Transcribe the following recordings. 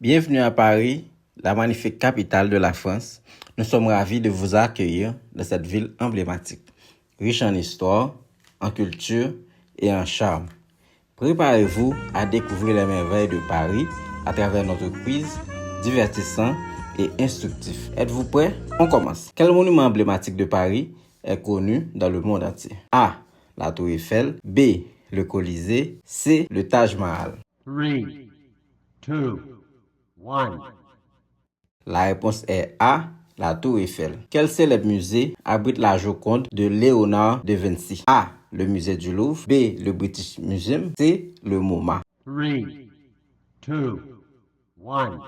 Bienvenue à Paris, la magnifique capitale de la France. Nous sommes ravis de vous accueillir dans cette ville emblématique, riche en histoire, en culture et en charme. Préparez-vous à découvrir les merveilles de Paris à travers notre quiz divertissant et instructif. Êtes-vous prêts? On commence. Quel monument emblématique de Paris est connu dans le monde entier? A. La Tour Eiffel. B. Le Colisée. C. Le Taj Mahal. 3, 2, 1. La réponse est A. La Tour Eiffel. Quel célèbre musée abrite la Joconde de Léonard de Vinci? A. Le musée du Louvre. B. Le British Museum. C. Le MoMA. 3, 2, 1.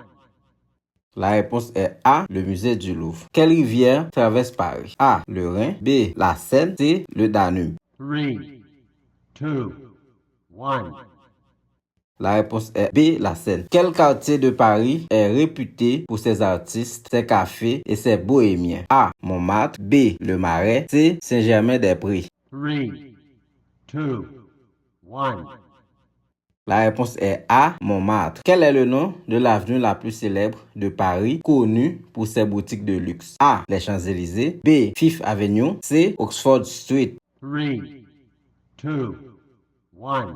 La réponse est A. Le musée du Louvre. Quelle rivière traverse Paris? A. Le Rhin. B. La Seine. C. Le Danube. 3, 2, 1. La réponse est B. La Seine. Quel quartier de Paris est réputé pour ses artistes, ses cafés et ses bohémiens? A. Montmartre. B. Le Marais. C. Saint-Germain-des-Prés. 3, 2, 1. La réponse est A. Montmartre. Quel est le nom de l'avenue la plus célèbre de Paris, connue pour ses boutiques de luxe? A. Les Champs-Élysées. B. Fifth Avenue. C. Oxford Street. 3, 2, 1.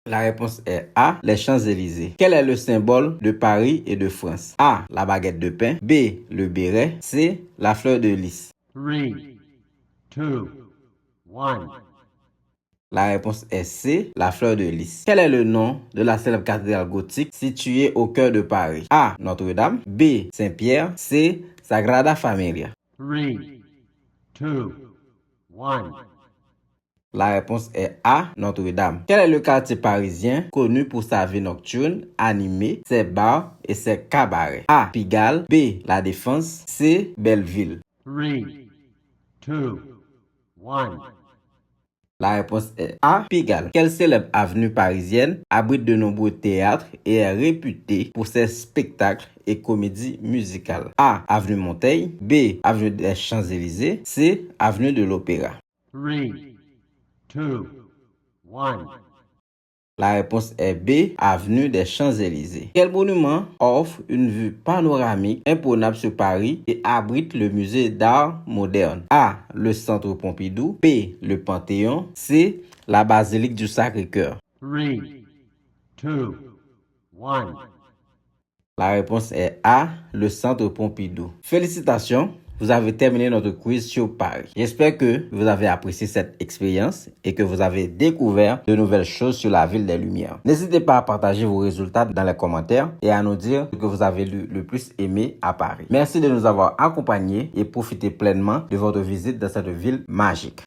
La réponse est A. Les Champs-Élysées. Quel est le symbole de Paris et de France? A. La baguette de pain. B. Le béret. C. La fleur de lys. 3, 2, 1. La réponse est C. La fleur de lys. Quel est le nom de la célèbre cathédrale gothique située au cœur de Paris? A. Notre-Dame. B. Saint-Pierre. C. Sagrada Familia. 3, 2, 1. La réponse est A. Notre-Dame. Quel est le quartier parisien connu pour sa vie nocturne, animée, ses bars et ses cabarets? A. Pigalle. B. La Défense. C. Belleville. 3, 2, 1. La réponse est A. Pigalle. Quelle célèbre avenue parisienne abrite de nombreux théâtres et est réputée pour ses spectacles et comédies musicales? A. Avenue Montaigne. B. Avenue des Champs-Élysées. C. Avenue de l'Opéra. 3, 2, 1. La réponse est B. Avenue des Champs-Élysées. Quel monument offre une vue panoramique imprenable sur Paris et abrite le musée d'art moderne? A. Le Centre Pompidou. B. Le Panthéon. C. La Basilique du Sacré-Cœur. 3, 2, 1. La réponse est A. Le Centre Pompidou. Félicitations! Vous avez terminé notre quiz sur Paris. J'espère que vous avez apprécié cette expérience et que vous avez découvert de nouvelles choses sur la ville des Lumières. N'hésitez pas à partager vos résultats dans les commentaires et à nous dire ce que vous avez le plus aimé à Paris. Merci de nous avoir accompagnés et profitez pleinement de votre visite dans cette ville magique.